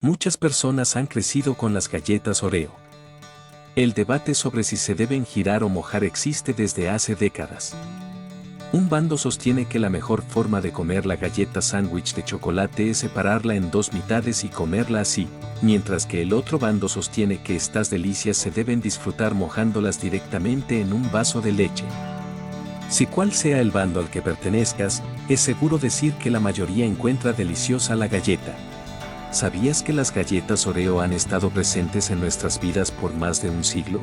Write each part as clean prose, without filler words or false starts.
Muchas personas han crecido con las galletas Oreo. El debate sobre si se deben girar o mojar existe desde hace décadas. Un bando sostiene que la mejor forma de comer la galleta sándwich de chocolate es separarla en dos mitades y comerla así, mientras que el otro bando sostiene que estas delicias se deben disfrutar mojándolas directamente en un vaso de leche. Si cual sea el bando al que pertenezcas, es seguro decir que la mayoría encuentra deliciosa la galleta. ¿Sabías que las galletas Oreo han estado presentes en nuestras vidas por más de un siglo?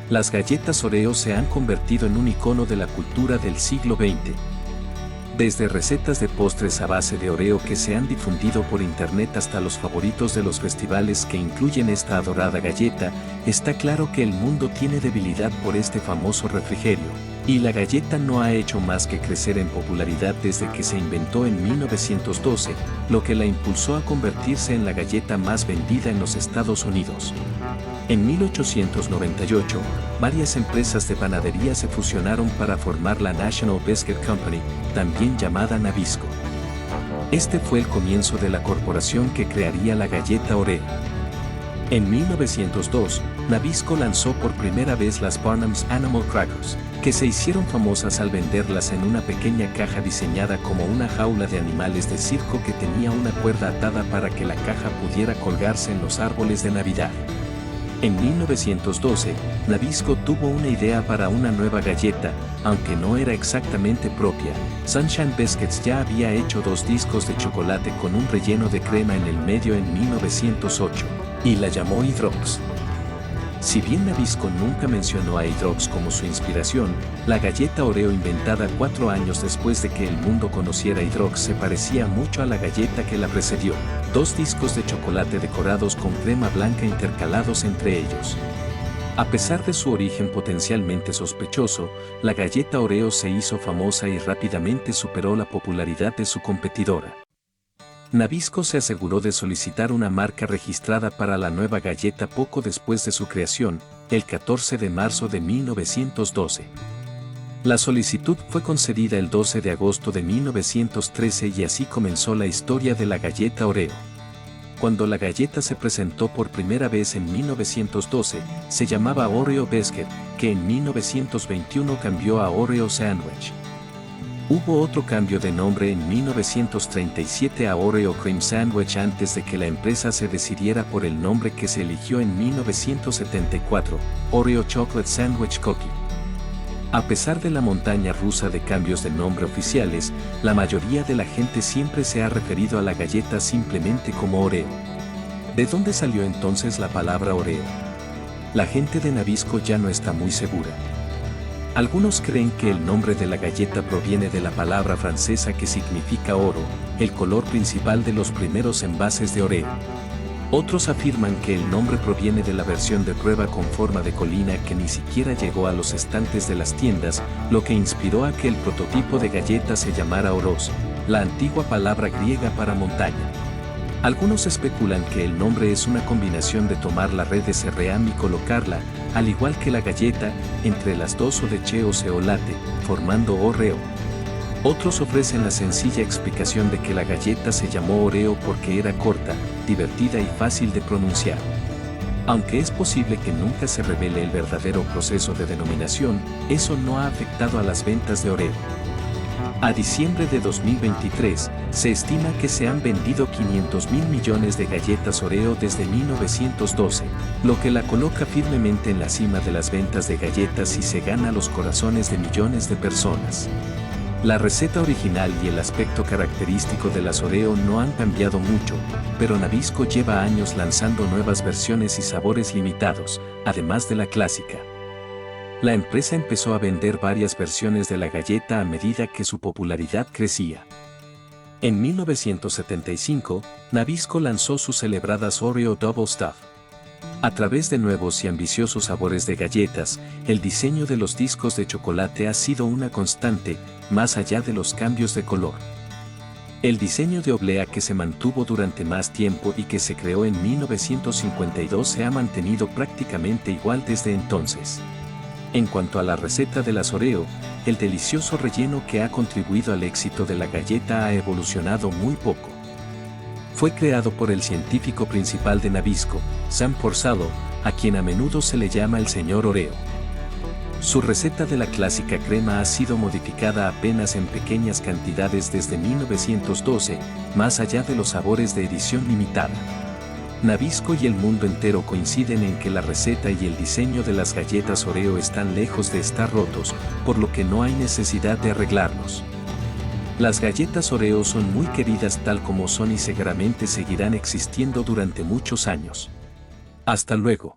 Las galletas Oreo se han convertido en un icono de la cultura del siglo XX. Desde recetas de postres a base de Oreo que se han difundido por internet hasta los favoritos de los festivales que incluyen esta adorada galleta, está claro que el mundo tiene debilidad por este famoso refrigerio, y la galleta no ha hecho más que crecer en popularidad desde que se inventó en 1912, lo que la impulsó a convertirse en la galleta más vendida en los Estados Unidos. En 1898, varias empresas de panadería se fusionaron para formar la National Biscuit Company, también llamada Nabisco. Este fue el comienzo de la corporación que crearía la galleta Oreo. En 1902, Nabisco lanzó por primera vez las Barnum's Animal Crackers, que se hicieron famosas al venderlas en una pequeña caja diseñada como una jaula de animales de circo que tenía una cuerda atada para que la caja pudiera colgarse en los árboles de Navidad. En 1912, Nabisco tuvo una idea para una nueva galleta, aunque no era exactamente propia. Sunshine Biscuits ya había hecho 2 discos de chocolate con un relleno de crema en el medio en 1908, y la llamó Hydrox. Si bien Nabisco nunca mencionó a Hydrox como su inspiración, la galleta Oreo inventada 4 años después de que el mundo conociera Hydrox se parecía mucho a la galleta que la precedió, 2 discos de chocolate decorados con crema blanca intercalados entre ellos. A pesar de su origen potencialmente sospechoso, la galleta Oreo se hizo famosa y rápidamente superó la popularidad de su competidora. Nabisco se aseguró de solicitar una marca registrada para la nueva galleta poco después de su creación, el 14 de marzo de 1912. La solicitud fue concedida el 12 de agosto de 1913 y así comenzó la historia de la galleta Oreo. Cuando la galleta se presentó por primera vez en 1912, se llamaba Oreo Biscuit, que en 1921 cambió a Oreo Sandwich. Hubo otro cambio de nombre en 1937 a Oreo Cream Sandwich antes de que la empresa se decidiera por el nombre que se eligió en 1974, Oreo Chocolate Sandwich Cookie. A pesar de la montaña rusa de cambios de nombre oficiales, la mayoría de la gente siempre se ha referido a la galleta simplemente como Oreo. ¿De dónde salió entonces la palabra Oreo? La gente de Nabisco ya no está muy segura. Algunos creen que el nombre de la galleta proviene de la palabra francesa que significa oro, el color principal de los primeros envases de Oreo. Otros afirman que el nombre proviene de la versión de prueba con forma de colina que ni siquiera llegó a los estantes de las tiendas, lo que inspiró a que el prototipo de galleta se llamara Oros, la antigua palabra griega para montaña. Algunos especulan que el nombre es una combinación de tomar la red de cereal y colocarla, al igual que la galleta, entre las dos o leche o ceolate, formando Oreo. Otros ofrecen la sencilla explicación de que la galleta se llamó Oreo porque era corta, divertida y fácil de pronunciar. Aunque es posible que nunca se revele el verdadero proceso de denominación, eso no ha afectado a las ventas de Oreo. A diciembre de 2023, se estima que se han vendido 500.000 millones de galletas Oreo desde 1912, lo que la coloca firmemente en la cima de las ventas de galletas y se gana los corazones de millones de personas. La receta original y el aspecto característico de las Oreo no han cambiado mucho, pero Nabisco lleva años lanzando nuevas versiones y sabores limitados, además de la clásica. La empresa empezó a vender varias versiones de la galleta a medida que su popularidad crecía. En 1975, Nabisco lanzó sus celebradas Oreo Double Stuff. A través de nuevos y ambiciosos sabores de galletas, el diseño de los discos de chocolate ha sido una constante, más allá de los cambios de color. El diseño de oblea que se mantuvo durante más tiempo y que se creó en 1952 se ha mantenido prácticamente igual desde entonces. En cuanto a la receta de las Oreo, el delicioso relleno que ha contribuido al éxito de la galleta ha evolucionado muy poco. Fue creado por el científico principal de Nabisco, Sam Porcello, a quien a menudo se le llama el señor Oreo. Su receta de la clásica crema ha sido modificada apenas en pequeñas cantidades desde 1912, más allá de los sabores de edición limitada. Nabisco y el mundo entero coinciden en que la receta y el diseño de las galletas Oreo están lejos de estar rotos, por lo que no hay necesidad de arreglarlos. Las galletas Oreo son muy queridas tal como son y seguramente seguirán existiendo durante muchos años. Hasta luego.